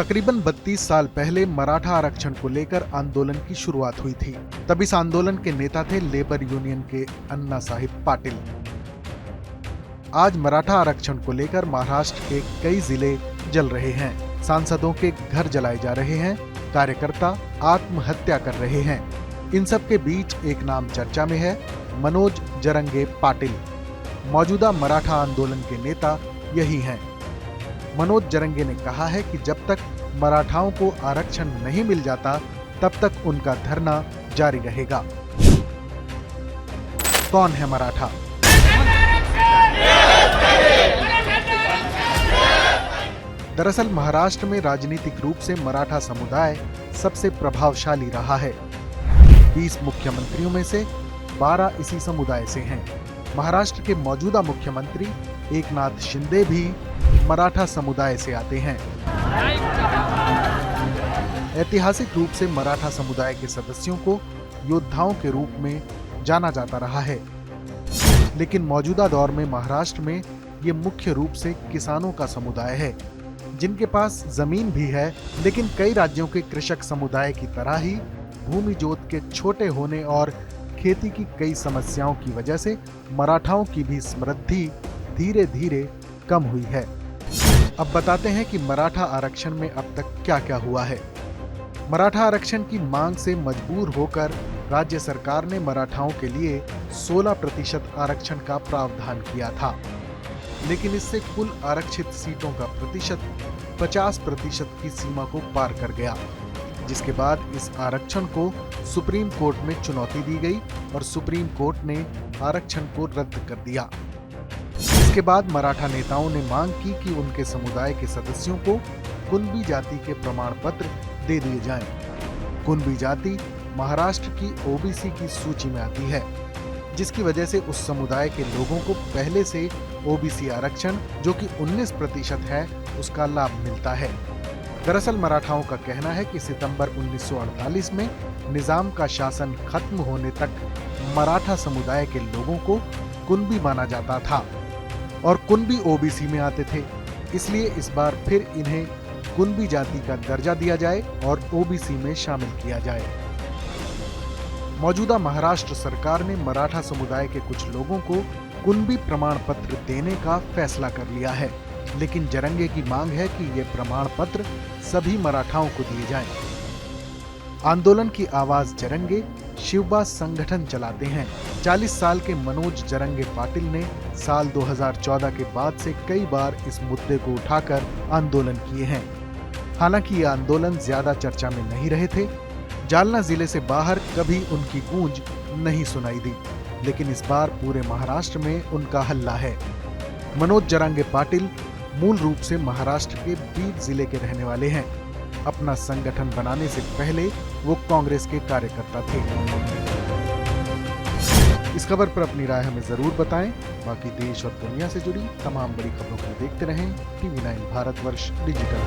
तकरीबन 32 साल पहले मराठा आरक्षण को लेकर आंदोलन की शुरुआत हुई थी। तब इस आंदोलन के नेता थे लेबर यूनियन के अन्ना साहिब पाटिल। आज मराठा आरक्षण को लेकर महाराष्ट्र के कई जिले जल रहे हैं, सांसदों के घर जलाए जा रहे हैं, कार्यकर्ता आत्महत्या कर रहे हैं। इन सब के बीच एक नाम चर्चा में है, मनोज जरंगे पाटिल। मौजूदा मराठा आंदोलन के नेता यही हैं। मनोज जरंगे ने कहा है कि जब तक मराठाओं को आरक्षण नहीं मिल जाता तब तक उनका धरना जारी रहेगा। कौन है मराठा? दरअसल महाराष्ट्र में राजनीतिक रूप से मराठा समुदाय सबसे प्रभावशाली रहा है। 20 मुख्यमंत्रियों में से 12 इसी समुदाय से हैं। महाराष्ट्र के मौजूदा मुख्यमंत्री एकनाथ शिंदे भी मराठा समुदाय से आते हैं। ऐतिहासिक रूप से मराठा समुदाय के सदस्यों को योद्धाओं के रूप में जाना जाता रहा है, लेकिन मौजूदा दौर में महाराष्ट्र में ये मुख्य रूप से किसानों का समुदाय है, जिनके पास जमीन भी है, लेकिन कई राज्यों के कृषक समुदाय की तरह ही भूमि जोत के छोटे होने और खेती की कई समस्याओं की वजह से मराठाओं की भी समृद्धि धीरे धीरे कम हुई है। अब बताते हैं कि मराठा आरक्षण में अब तक क्या क्या हुआ है। मराठा आरक्षण की मांग से मजबूर होकर राज्य सरकार ने मराठाओं के लिए 16% आरक्षण का प्रावधान किया था, लेकिन इससे कुल आरक्षित सीटों का प्रतिशत 50% की सीमा को पार कर गया, जिसके बाद इस आरक्षण को सुप्रीम कोर्ट में चुनौती दी गई और सुप्रीम कोर्ट ने आरक्षण को रद्द कर दिया। इसके बाद मराठा नेताओं ने मांग की कि उनके समुदाय के सदस्यों को कुणबी जाति के प्रमाण पत्र दे दिए जाएं। कुणबी जाति महाराष्ट्र की ओबीसी की सूची में आती है, जिसकी वजह से उस समुदाय के लोगों को पहले से ओबीसी आरक्षण, जो कि 19% है, उसका लाभ मिलता है। दरअसल मराठाओं का कहना है कि सितंबर 1948 में निजाम का शासन खत्म होने तक मराठा समुदाय के लोगों को कुणबी माना जाता था और कुणबी ओबीसी में आते थे, इसलिए इस बार फिर इन्हें कुणबी जाति का दर्जा दिया जाए और ओबीसी में शामिल किया जाए। मौजूदा महाराष्ट्र सरकार ने मराठा समुदाय के कुछ लोगों को कुणबी प्रमाण पत्र देने का फैसला कर लिया है, लेकिन जरंगे की मांग है कि ये प्रमाण पत्र सभी मराठाओं को दिए जाएं। आंदोलन की आवाज जरंगे शिवबा संगठन चलाते हैं। 40 साल के मनोज जरंगे पाटिल ने साल 2014 के बाद से कई बार इस मुद्दे को उठाकर आंदोलन किए हैं। हालांकि ये आंदोलन ज्यादा चर्चा में नहीं रहे थे। जालना जिले से बाहर कभी उनकी गूंज नहीं सुनाई दी, लेकिन इस बार पूरे महाराष्ट्र में उनका हल्ला है। मनोज जरंगे पाटिल मूल रूप से महाराष्ट्र के बीड जिले के रहने वाले हैं। अपना संगठन बनाने से पहले वो कांग्रेस के कार्यकर्ता थे। इस खबर पर अपनी राय हमें जरूर बताएं। बाकी देश और दुनिया से जुड़ी तमाम बड़ी खबरों को देखते रहें टीवी 9 भारतवर्ष डिजिटल।